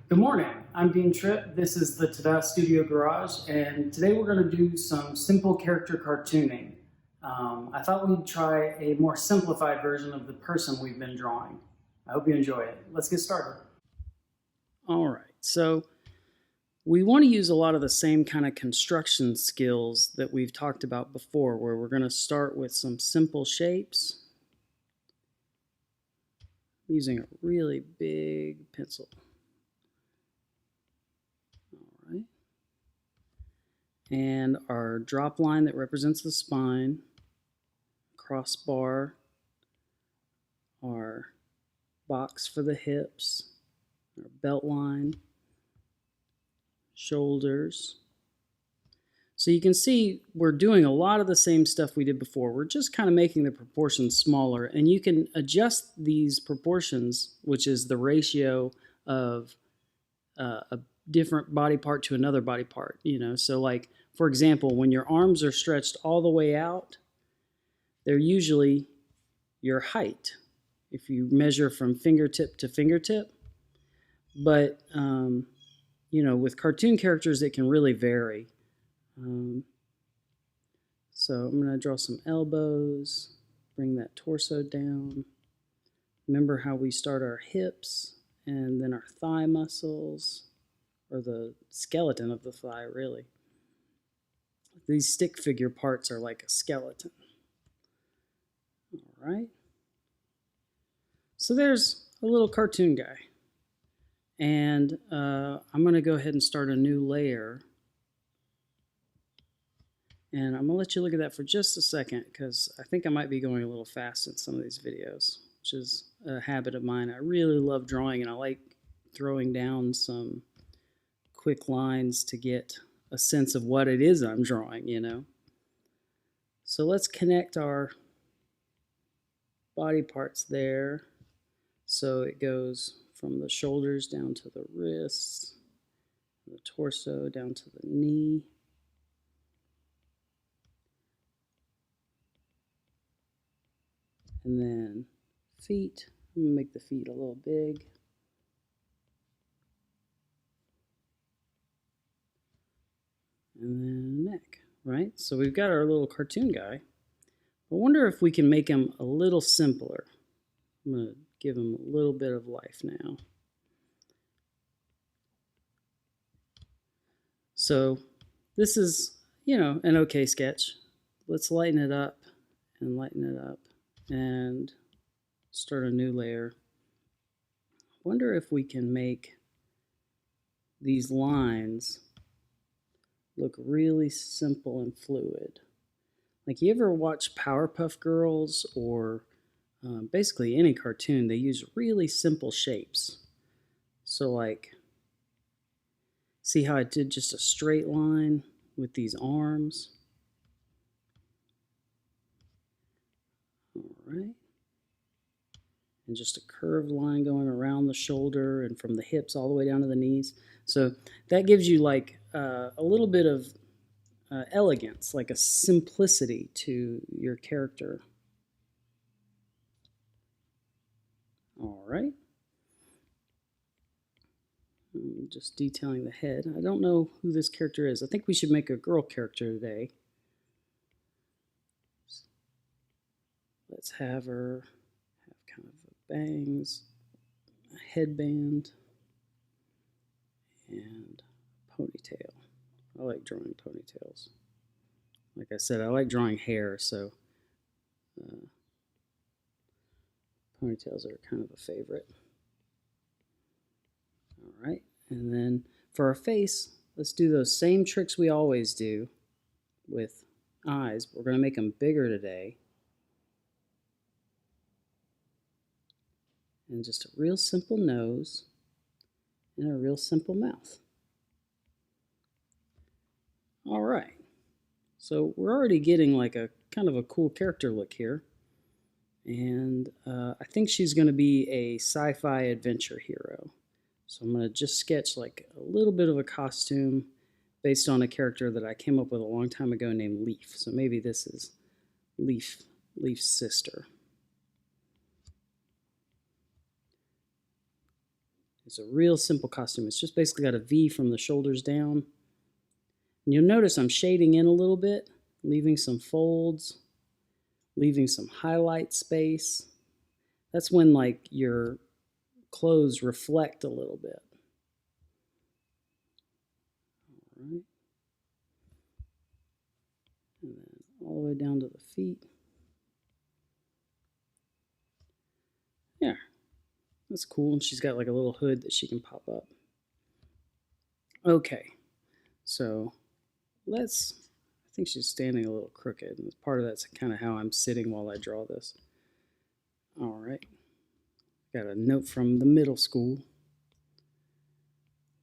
Good morning, I'm Dean Trippe. This is the TADA Studio Garage, and today we're going to do some simple character cartooning. I thought we'd try a more simplified version of the person we've been drawing. I hope you enjoy it. Let's get started. All right, so we want to use a lot of the same kind of construction skills that we've talked about before, where we're going to start with some simple shapes using a really big pencil. All right. And our drop line that represents the spine, crossbar, our box for the hips, our belt line, shoulders. So you can see we're doing a lot of the same stuff we did before. We're just kind of making the proportions smaller, and you can adjust these proportions, which is the ratio of a different body part to another body part. So like, for example, when your arms are stretched all the way out, they're usually your height if you measure from fingertip to fingertip. But with cartoon characters, it can really vary. So I'm going to draw some elbows, bring that torso down. Remember how we start our hips and then our thigh muscles, or the skeleton of the thigh, really. These stick figure parts are like a skeleton. All right. So there's a little cartoon guy. And I'm going to go ahead and start a new layer. And I'm going to let you look at that for just a second, because I think I might be going a little fast in some of these videos, which is a habit of mine. I really love drawing, and I like throwing down some quick lines to get a sense of what it is I'm drawing. So let's connect our body parts there. So it goes from the shoulders down to the wrists, the torso down to the knee. And then feet. I'm going to make the feet a little big. And then neck, right? So we've got our little cartoon guy. I wonder if we can make him a little simpler. I'm going to give him a little bit of life now. So this is, an okay sketch. Let's lighten it up and lighten it up and start a new layer. I wonder if we can make these lines look really simple and fluid. Like, you ever watch Powerpuff Girls or basically any cartoon? They use really simple shapes. So like, see how I did just a straight line with these arms? All right. And just a curved line going around the shoulder and from the hips all the way down to the knees. So that gives you like a little bit of elegance, like a simplicity to your character. All right. I'm just detailing the head. I don't know who this character is. I think we should make a girl character today. Let's have her have kind of bangs, a headband, and a ponytail. I like drawing ponytails. Like I said, I like drawing hair, so ponytails are kind of a favorite. All right, and then for our face, let's do those same tricks we always do with eyes, but we're going to make them bigger today. And just a real simple nose and a real simple mouth. All right, so we're already getting like a kind of a cool character look here. And I think she's going to be a sci-fi adventure hero. So I'm going to just sketch like a little bit of a costume based on a character that I came up with a long time ago named Leaf. So maybe this is Leaf's sister. It's a real simple costume. It's just basically got a V from the shoulders down. And you'll notice I'm shading in a little bit, leaving some folds, leaving some highlight space. That's when like your clothes reflect a little bit. All right. And then all the way down to the feet. Yeah, that's cool. And she's got like a little hood that she can pop up. Okay, so I think she's standing a little crooked. And part of that's kind of how I'm sitting while I draw this. All right, got a note from the middle school.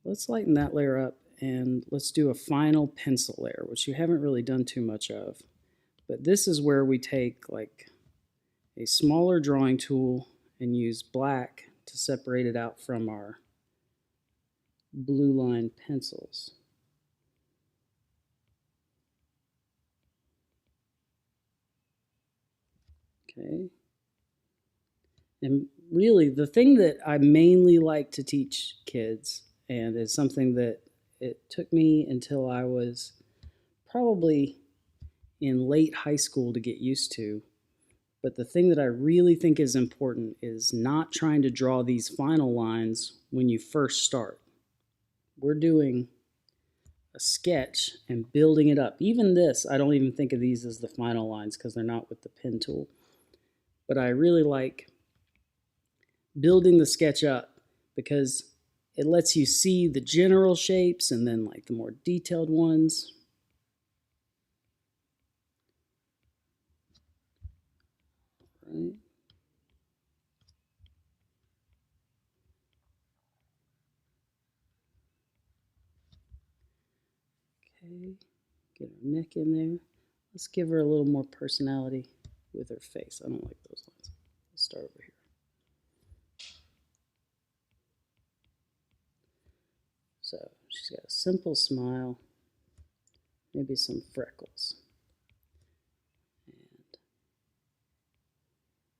Let's lighten that layer up and let's do a final pencil layer, which you haven't really done too much of. But this is where we take like a smaller drawing tool and use black to separate it out from our blue line pencils. Okay. And really, the thing that I mainly like to teach kids, and is something that it took me until I was probably in late high school to get used to, but the thing that I really think is important is not trying to draw these final lines when you first start. We're doing a sketch and building it up. Even this, I don't even think of these as the final lines because they're not with the pen tool. But I really like building the sketch up because it lets you see the general shapes and then like the more detailed ones. Right. Okay, get her neck in there. Let's give her a little more personality with her face. I don't like those lines. Let's start over here. So she's got a simple smile, maybe some freckles. And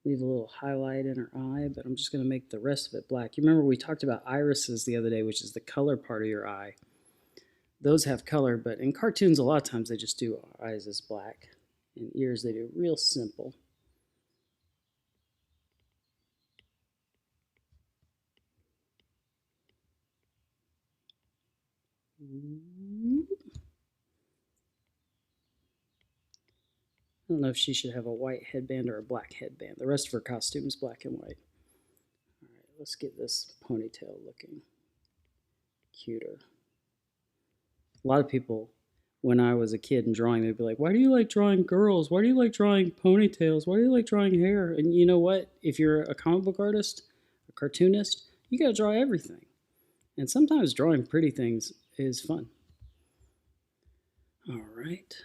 leave a little highlight in her eye, but I'm just going to make the rest of it black. You remember we talked about irises the other day, which is the color part of your eye. Those have color, but in cartoons a lot of times they just do eyes as black. And ears they do real simple. I don't know if she should have a white headband or a black headband. The rest of her costume is black and white. All right, let's get this ponytail looking cuter. A lot of people, when I was a kid and drawing, they'd be like, why do you like drawing girls? Why do you like drawing ponytails? Why do you like drawing hair? And you know what? If you're a comic book artist, a cartoonist, you got to draw everything. And sometimes drawing pretty things is fun. All right.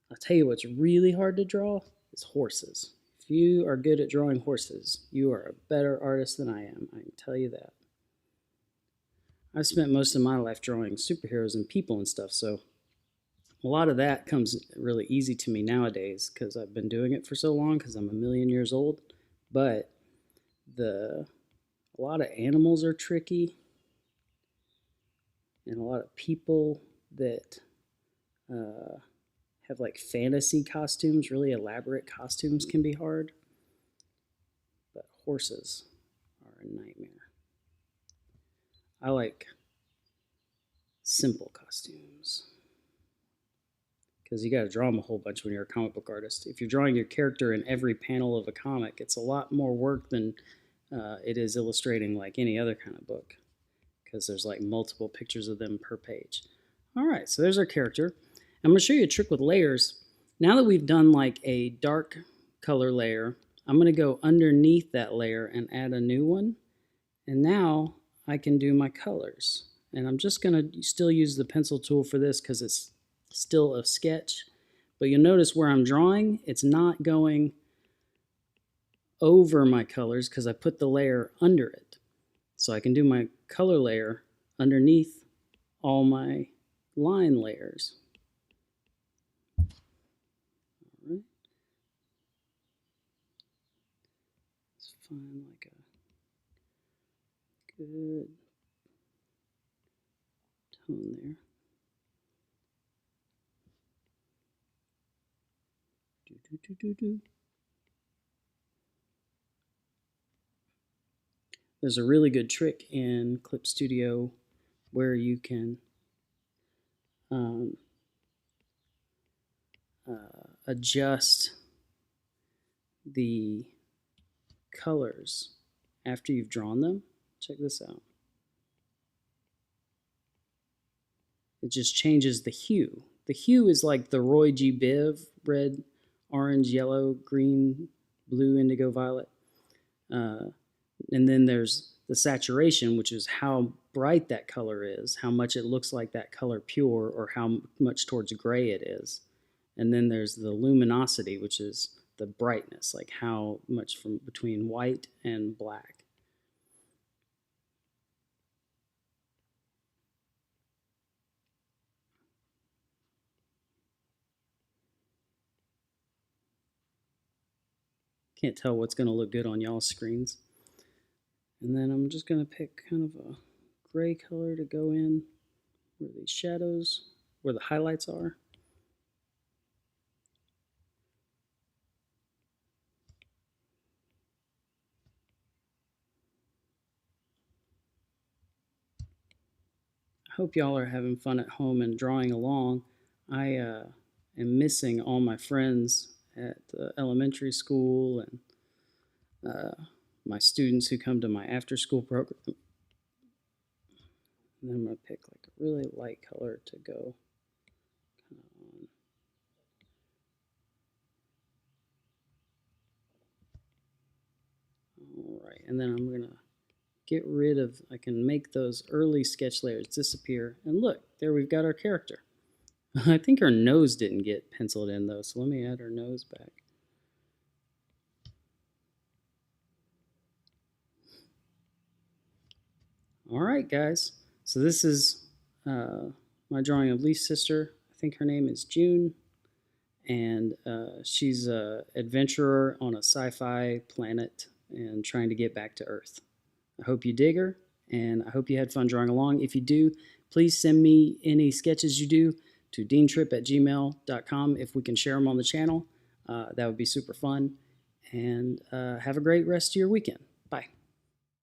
I'll tell you what's really hard to draw is horses. If you are good at drawing horses, you are a better artist than I am. I can tell you that. I've spent most of my life drawing superheroes and people and stuff, so a lot of that comes really easy to me nowadays because I've been doing it for so long because I'm a million years old. But a lot of animals are tricky, and a lot of people that have like fantasy costumes, really elaborate costumes can be hard. But horses are a nightmare. I like simple costumes because you got to draw them a whole bunch when you're a comic book artist. If you're drawing your character in every panel of a comic, it's a lot more work than it is illustrating like any other kind of book because there's like multiple pictures of them per page. All right, so there's our character. I'm going to show you a trick with layers. Now that we've done like a dark color layer, I'm going to go underneath that layer and add a new one. And now I can do my colors. And I'm just going to still use the pencil tool for this because it's still a sketch. But you'll notice where I'm drawing, it's not going over my colors because I put the layer under it. So I can do my color layer underneath all my line layers. All right. Let's find like a Good tone there. Do, do, do, do, do. There's a really good trick in Clip Studio where you can adjust the colors after you've drawn them. Check this out. It just changes the hue. The hue is like the Roy G. Biv, red, orange, yellow, green, blue, indigo, violet. And then there's the saturation, which is how bright that color is, how much it looks like that color pure, or how much towards gray it is. And then there's the luminosity, which is the brightness, like how much from between white and black. Can't tell what's going to look good on y'all's screens. And then I'm just going to pick kind of a gray color to go in where these shadows, where the highlights are. I hope y'all are having fun at home and drawing along. I am missing all my friends at the elementary school and my students who come to my after school program. And then I'm going to pick like a really light color to go kind of on. All right, and then I'm going to get rid of, I can make those early sketch layers disappear. And look, there we've got our character. I think her nose didn't get penciled in though, so let me add her nose back. All right, guys. So this is my drawing of Leaf's sister. I think her name is June, and she's an adventurer on a sci-fi planet and trying to get back to Earth. I hope you dig her, and I hope you had fun drawing along. If you do, please send me any sketches you do to deantrippe@gmail.com. If we can share them on the channel, that would be super fun. And have a great rest of your weekend.